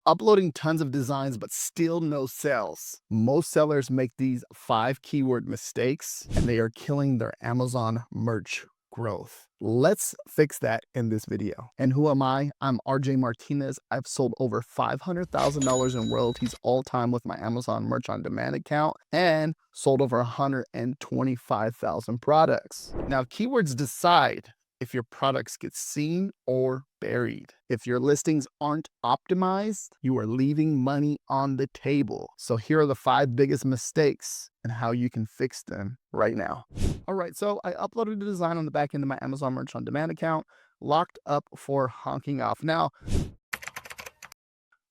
Uploading tons of designs, but still no sales. Most sellers make these 5 keyword mistakes and they are killing their Amazon merch growth. Let's fix that in this video. And who am I? I'm RJ Martinez. I've sold over $500,000 in royalties all time with my Amazon merch on demand account and sold over 125,000 products. Now, keywords decide if your products get seen or buried. If your listings aren't optimized, you are leaving money on the table. So here are the 5 biggest mistakes and how you can fix them right now. All right, so I uploaded a design on the back end of my Amazon Merch on Demand account, locked up for honking off. Now,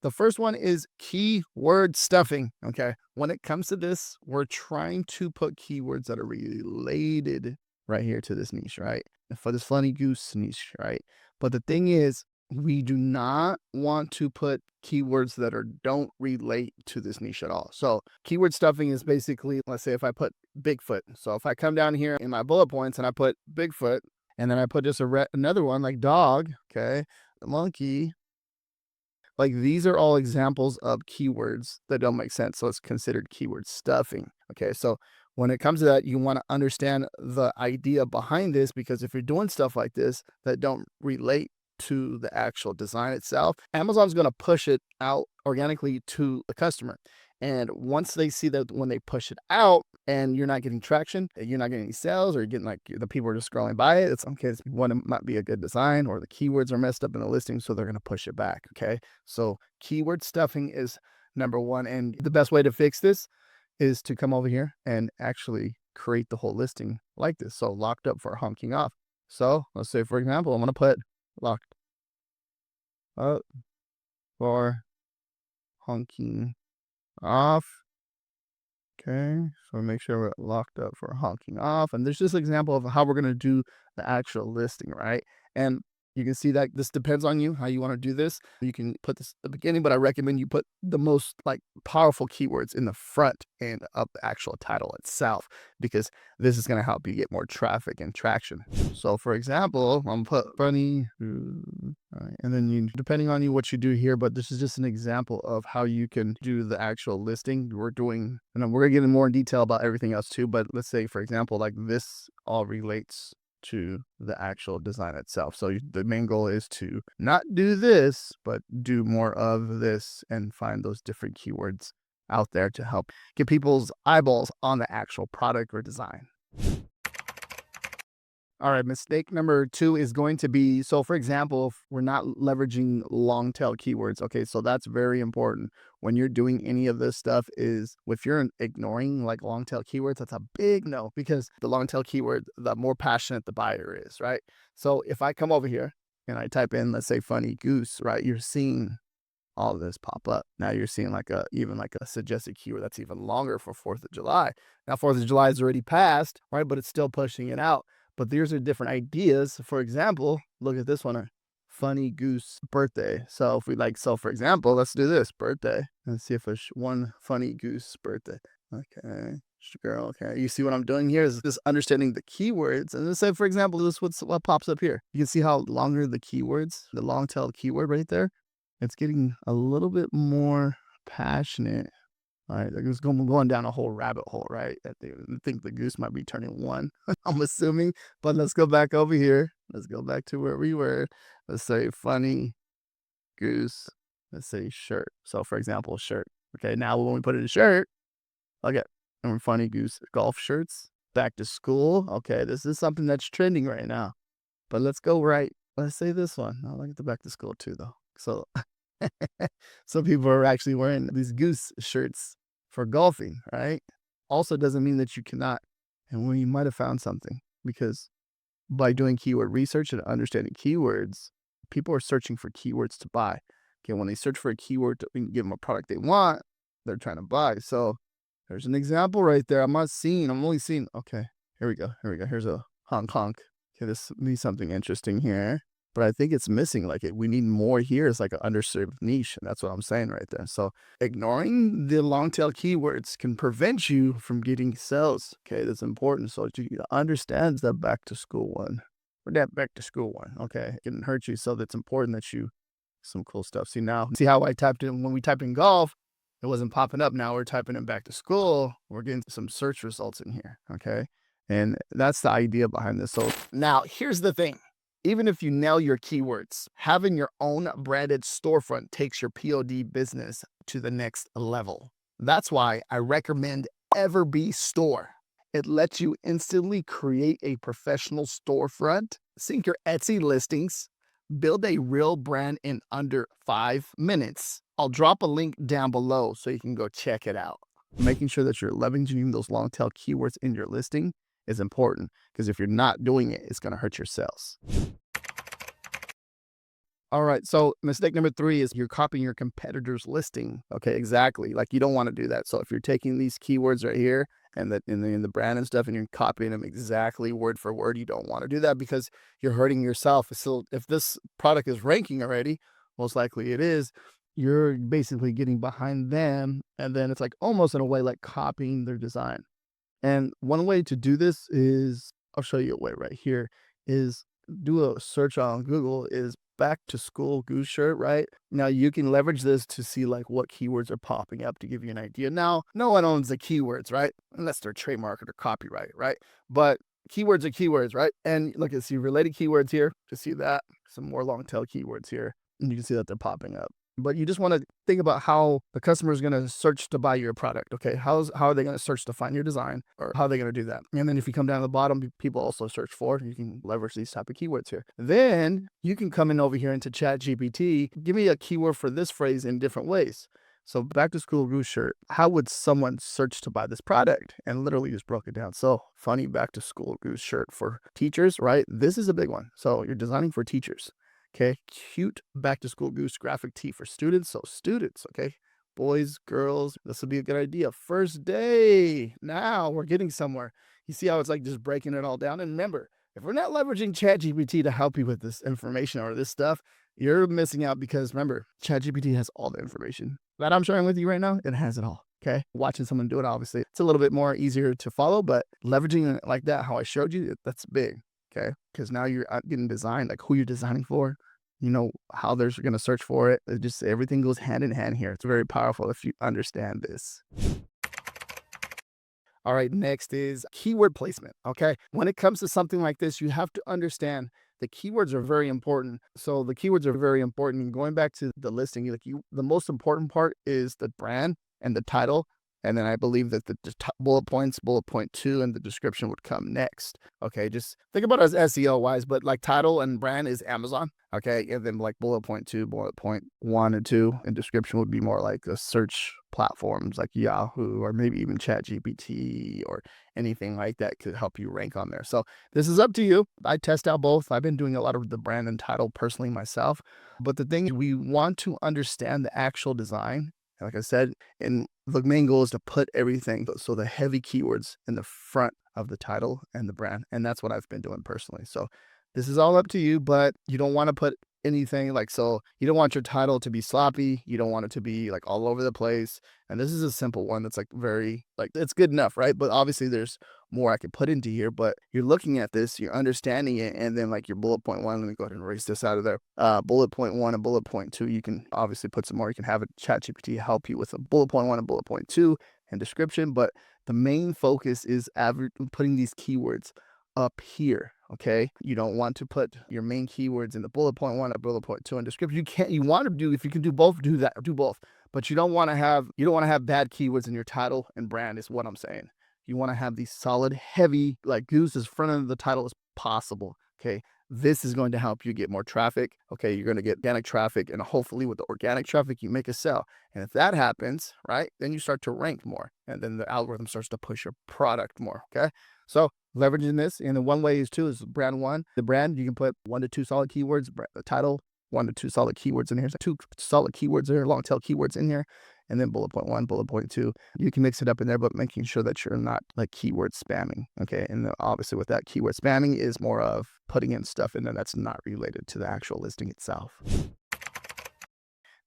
the first one is keyword stuffing. Okay, when it comes to this, we're trying to put keywords that are related right here to this niche, right? For this funny goose niche, right? But the thing is, we do not want to put keywords that don't relate to this niche at all. So keyword stuffing is basically, let's say if I put Bigfoot. So if I come down here in my bullet points and I put Bigfoot, and then I put just another one like dog, okay, monkey, like these are all examples of keywords that don't make sense. So it's considered keyword stuffing. Okay. So when it comes to that, you want to understand the idea behind this, because if you're doing stuff like this that don't relate to the actual design itself, Amazon's going to push it out organically to the customer. And once they see that when they push it out and you're not getting traction, you're not getting any sales, or you're getting like the people are just scrolling by it, it's okay. It's one, it might be a good design, or the keywords are messed up in the listing. So they're going to push it back. Okay. So keyword stuffing is number one. And the best way to fix this is to come over here and actually create the whole listing like this. So locked up for honking off. So let's say, for example, I'm going to put locked up for honking off. Okay, so make sure we're locked up for honking off. And there's just an example of how we're going to do the actual listing, right? And you can see that this depends on you, how you want to do this. You can put this at the beginning, but I recommend you put the most like powerful keywords in the front end of the actual title itself, because this is going to help you get more traffic and traction. So for example, I'm going to put funny, right, and then you, depending on you, what you do here, but this is just an example of how you can do the actual listing. We're doing, and we're going to get in more detail about everything else too, but let's say, for example, like this all relates to the actual design itself. So the main goal is to not do this, but do more of this and find those different keywords out there to help get people's eyeballs on the actual product or design. All right, mistake number 2 is going to be, so for example, if we're not leveraging long tail keywords, okay, so that's very important when you're doing any of this stuff. Is if you're ignoring like long tail keywords, that's a big no, because the long tail keyword, the more passionate the buyer is, right? So if I come over here and I type in, let's say funny goose, right, you're seeing all of this pop up. Now you're seeing like even like a suggested keyword that's even longer for 4th of July. Now 4th of July is already passed, right? But it's still pushing it out. But these are different ideas. For example, look at this one, funny goose birthday. So if we like, so for example, let's do this birthday. Let's see if there's one funny goose birthday. Okay. Girl, okay. You see what I'm doing here is just understanding the keywords. And let's say, for example, this is what pops up here. You can see how longer the keywords, the long tail keyword right there, it's getting a little bit more passionate. All right, it's going down a whole rabbit hole, right? That they think the goose might be turning 1. I'm assuming, but let's go back over here. Let's go back to where we were. Let's say funny goose. Let's say shirt. So for example, shirt. Okay, now when we put in a shirt, okay, and we're funny goose golf shirts. Back to school. Okay, this is something that's trending right now. But let's go right. Let's say this one. I like the back to school too, though. So some people are actually wearing these goose shirts for golfing, right? Also doesn't mean that you cannot, and we might have found something, because by doing keyword research and understanding keywords, people are searching for keywords to buy. Okay, when they search for a keyword to give them a product they want, they're trying to buy. So there's an example right there. I'm only seeing, okay, here we go. Here's a honk honk. Okay, this means something interesting here. But I think it's missing. Like we need more here. It's like an underserved niche. And that's what I'm saying right there. So ignoring the long tail keywords can prevent you from getting sales. Okay, that's important. So you understand the back to school one, or that back to school one. Okay, it can hurt you. So that's important that you some cool stuff. See now, see how I typed in when we typed in golf, it wasn't popping up. Now we're typing in back to school. We're getting some search results in here. Okay. And that's the idea behind this. So now here's the thing. Even if you nail your keywords, having your own branded storefront takes your POD business to the next level. That's why I recommend Everbee Store. It lets you instantly create a professional storefront, sync your Etsy listings, build a real brand in under 5 minutes. I'll drop a link down below so you can go check it out. Making sure that you're leveraging those long tail keywords in your listing is important, because if you're not doing it, it's going to hurt your sales. All right. So mistake number 3 is you're copying your competitor's listing. Okay, exactly. Like you don't want to do that. So if you're taking these keywords right here and in the brand and stuff, and you're copying them exactly word for word, you don't want to do that, because you're hurting yourself. So if this product is ranking already, most likely it is, you're basically getting behind them. And then it's like almost in a way like copying their design. And one way to do this is, I'll show you a way right here, is do a search on Google, is back to school goose shirt, right? Now you can leverage this to see like what keywords are popping up to give you an idea. Now, no one owns the keywords, right? Unless they're trademarked or copyrighted, right? But keywords are keywords, right? And look at, see related keywords here, to see that, some more long tail keywords here, and you can see that they're popping up. But you just want to think about how the customer is going to search to buy your product. Okay, how are they going to search to find your design, or how are they going to do that? And then if you come down to the bottom, people also search for. You can leverage these type of keywords here. Then you can come in over here into ChatGPT. Give me a keyword for this phrase in different ways. So back to school goose shirt. How would someone search to buy this product? And literally just broke it down. So funny back to school goose shirt for teachers, right? This is a big one. So you're designing for teachers. Okay, cute back to school goose graphic tee for students. So students, okay, boys, girls, this would be a good idea. First day. Now we're getting somewhere. You see how it's like just breaking it all down. And remember, if we're not leveraging ChatGPT to help you with this information or this stuff, you're missing out, because remember, ChatGPT has all the information that I'm sharing with you right now. It has it all. Okay, watching someone do it, obviously, it's a little bit more easier to follow, but leveraging it like that, how I showed you, that's big. Okay, because now you're getting designed, like who you're designing for, you know, how they're going to search for it. It just, everything goes hand in hand here. It's very powerful if you understand this. All right, next is keyword placement. Okay, when it comes to something like this, you have to understand the keywords are very important. So the keywords are very important. And going back to the listing, like the most important part is the brand and the title. And then I believe that the bullet points, bullet point 2, and the description would come next. Okay, just think about it as SEO wise, but like title and brand is Amazon. Okay, and then like bullet point 2, bullet point 1 and 2, and description would be more like the search platforms like Yahoo or maybe even ChatGPT or anything like that could help you rank on there. So this is up to you. I test out both. I've been doing a lot of the brand and title personally myself. But the thing is, we want to understand the actual design. Like I said, and the main goal is to put everything, so the heavy keywords in the front of the title and the brand. And that's what I've been doing personally. So this is all up to you, but you don't want to put anything like, so you don't want your title to be sloppy. You don't want it to be like all over the place. And this is a simple one that's like very, like, it's good enough, right? But obviously there's more I could put into here, but you're looking at this, you're understanding it. And then like your bullet point 1, let me go ahead and erase this out of there. Bullet point 1 and bullet point 2, you can obviously put some more. You can have a ChatGPT help you with a bullet point 1 and bullet point 2 and description. But the main focus is putting these keywords up here. Okay, you don't want to put your main keywords in the bullet point 1 or bullet point 2 and description. You want to do, if you can do both, do that, do both. But you don't want to have bad keywords in your title and brand, is what I'm saying. You want to have these solid, heavy, like goose as front of the title as possible. Okay, this is going to help you get more traffic. Okay, you're going to get organic traffic, and hopefully with the organic traffic, you make a sale. And if that happens, right, then you start to rank more, and then the algorithm starts to push your product more. Okay, so leveraging this, and the one way is brand 1. The brand, you can put 1 to 2 solid keywords. The title, 1 to 2 solid keywords in here. So 2 solid keywords there, long tail keywords in here. And then bullet point 1, bullet point 2. You can mix it up in there, but making sure that you're not like keyword spamming. Okay, and obviously with that, keyword spamming is more of putting in stuff in there that's not related to the actual listing itself.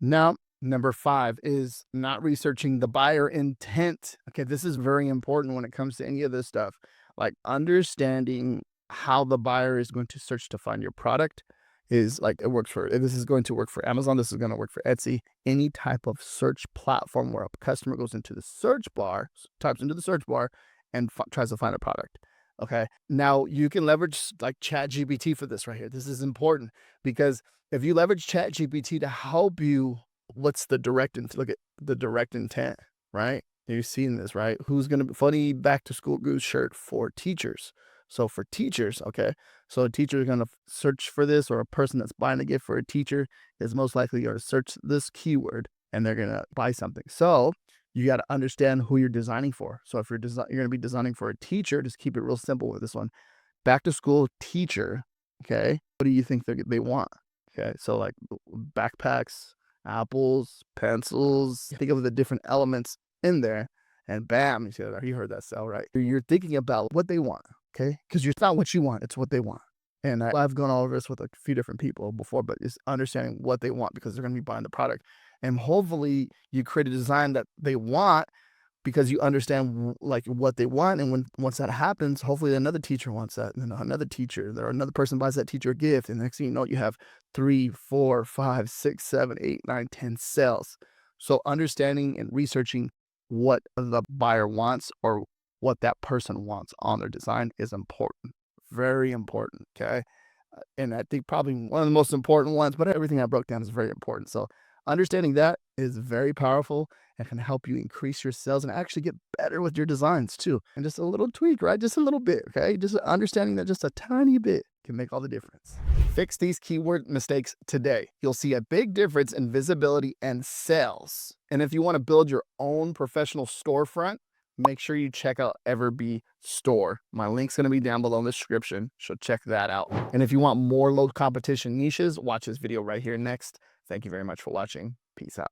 Now, number 5 is not researching the buyer intent. Okay, this is very important when it comes to any of this stuff. Like understanding how the buyer is going to search to find your product, is like it works for, this is going to work for Amazon. This is going to work for Etsy. Any type of search platform where a customer goes into the search bar, types into the search bar, and tries to find a product. Okay. Now you can leverage like ChatGPT for this right here. This is important because if you leverage ChatGPT to help you, what's the direct intent? Look at the direct intent, right? You've seen this, right? Who's going to be funny back to school goose shirt for teachers? So for teachers, okay. So a teacher is going to search for this, or a person that's buying a gift for a teacher is most likely going to search this keyword and they're going to buy something. So you got to understand who you're designing for. So if you're going to be designing for a teacher, just keep it real simple with this one. Back to school teacher, okay. What do you think they want? Okay, so like backpacks, apples, pencils. Think of the different elements in there, and bam, you heard that sell, right? You're thinking about what they want, okay? Because it's not what you want, it's what they want. And I've gone all over this with a few different people before, but it's understanding what they want because they're going to be buying the product. And hopefully you create a design that they want because you understand like what they want. And once that happens, hopefully another teacher wants that, and then another teacher, or another person buys that teacher a gift. And next thing you know, you have 3, 4, 5, 6, 7, 8, 9, 10 sales. So understanding and researching what the buyer wants or what that person wants on their design is important. Very important. Okay. And I think probably one of the most important ones, but everything I broke down is very important. So understanding that is very powerful and can help you increase your sales and actually get better with your designs too. And just a little tweak, right? Just a little bit, okay? Just understanding that just a tiny bit can make all the difference. Fix these keyword mistakes today. You'll see a big difference in visibility and sales. And if you want to build your own professional storefront, make sure you check out Everbee Store. My link's going to be down below in the description, so check that out. And if you want more low competition niches, watch this video right here next. Thank you very much for watching. Peace out.